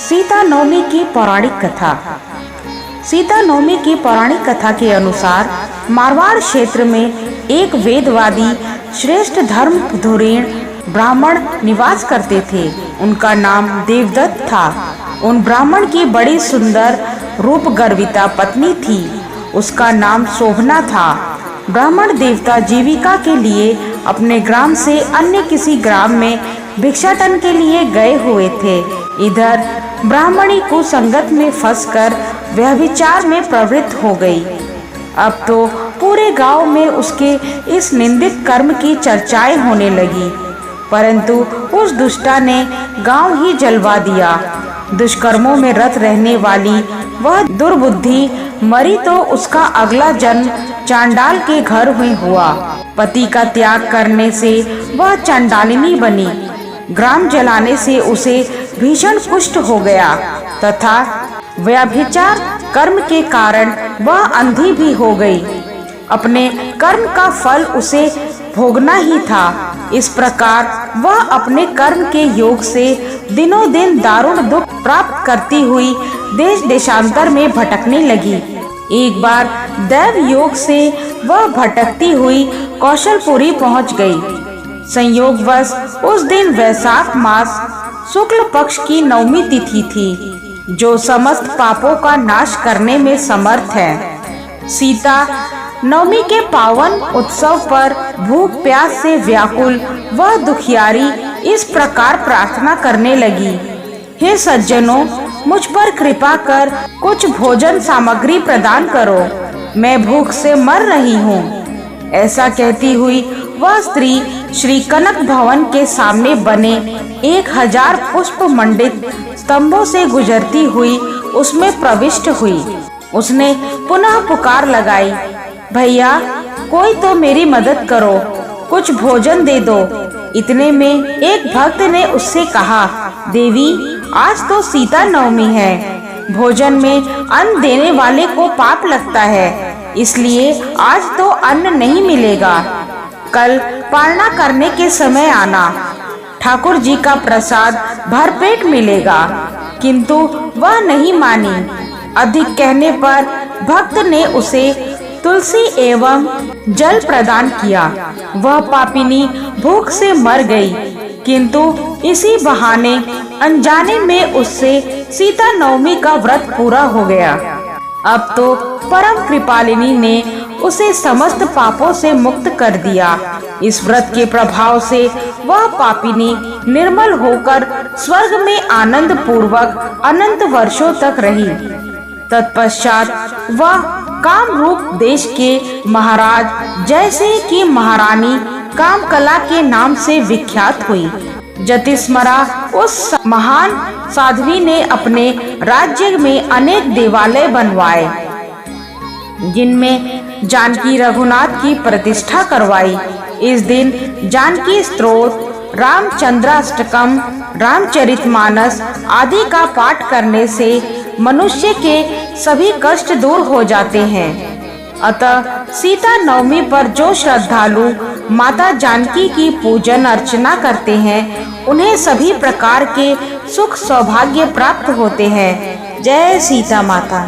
सीता नवमी की पौराणिक कथा। सीता नवमी की पौराणिक कथा के अनुसार मारवाड़ क्षेत्र में एक वेदवादी श्रेष्ठ धर्मधुरीण ब्राह्मण निवास करते थे। उनका नाम देवदत्त था। उन ब्राह्मण की बड़ी सुंदर रूप गर्विता पत्नी थी। उसका नाम शोभना था। ब्राह्मण देवता जीविका के लिए अपने ग्राम से अन्य किसी ग्राम में भिक्षाटन के लिए गए हुए थे। इधर ब्राह्मणी कुसंगत में फंसकर व्यभिचार में प्रवृत्त हो गई। अब तो पूरे गांव में उसके इस निंदित कर्म की चर्चाएं होने लगी, परंतु उस दुष्टा ने गांव ही जलवा दिया। दुष्कर्मों में रत रहने वाली वह दुर्बुद्धि मरी तो उसका अगला जन्म चांडाल के घर में हुआ। पति का त्याग करने से वह चांडालिनी बनी। ग्राम जलाने से उसे भीषण कुष्ठ हो गया तथा व्यभिचार कर्म के कारण वह अंधी भी हो गई। अपने कर्म का फल उसे भोगना ही था। इस प्रकार वह अपने कर्म के योग से दिनों दिन दारुण दुख प्राप्त करती हुई देश देशांतर में भटकने लगी। एक बार दैव योग से वह भटकती हुई कौशलपुरी पहुंच गई। संयोगवश उस दिन वैशाख मास शुक्ल पक्ष की नवमी तिथि थी, जो समस्त पापों का नाश करने में समर्थ है। सीता नवमी के पावन उत्सव पर भूख प्यास से व्याकुल वह दुखियारी इस प्रकार प्रार्थना करने लगी, हे सज्जनों, मुझ पर कृपा कर कुछ भोजन सामग्री प्रदान करो, मैं भूख से मर रही हूँ। ऐसा कहती हुई वह स्त्री श्री कनक भवन के सामने बने 1000 पुष्प मंडित स्तंभों से गुजरती हुई उसमें प्रविष्ट हुई। उसने पुनः पुकार लगाई, भैया कोई तो मेरी मदद करो, कुछ भोजन दे दो। इतने में एक भक्त ने उससे कहा, देवी आज तो सीता नवमी है, भोजन में अन्न देने वाले को पाप लगता है, इसलिए आज तो अन्न नहीं मिलेगा। कल पालना करने के समय आना, ठाकुर जी का प्रसाद भरपेट मिलेगा। किंतु वह नहीं मानी। अधिक कहने पर भक्त ने उसे तुलसी एवं जल प्रदान किया। वह पापिनी भूख से मर गई, किंतु इसी बहाने अनजाने में उससे सीता नवमी का व्रत पूरा हो गया। अब तो परम कृपालिनी ने उसे समस्त पापों से मुक्त कर दिया। इस व्रत के प्रभाव से वह पापिनी निर्मल होकर स्वर्ग में आनंद पूर्वक अनंत वर्षों तक रही। तत्पश्चात वह कामरूप देश के महाराज जैसे कि महारानी कामकला के नाम से विख्यात हुई। जतिस्मरा उस महान साध्वी ने अपने राज्य में अनेक देवालय बनवाए, जिनमें जानकी रघुनाथ की प्रतिष्ठा करवाई। इस दिन जानकी स्तोत्र, रामचंद्राष्टकम, रामचरितमानस आदि का पाठ करने से मनुष्य के सभी कष्ट दूर हो जाते हैं। अतः सीता नवमी पर जो श्रद्धालु माता जानकी की पूजन अर्चना करते हैं, उन्हें सभी प्रकार के सुख सौभाग्य प्राप्त होते हैं। जय सीता माता।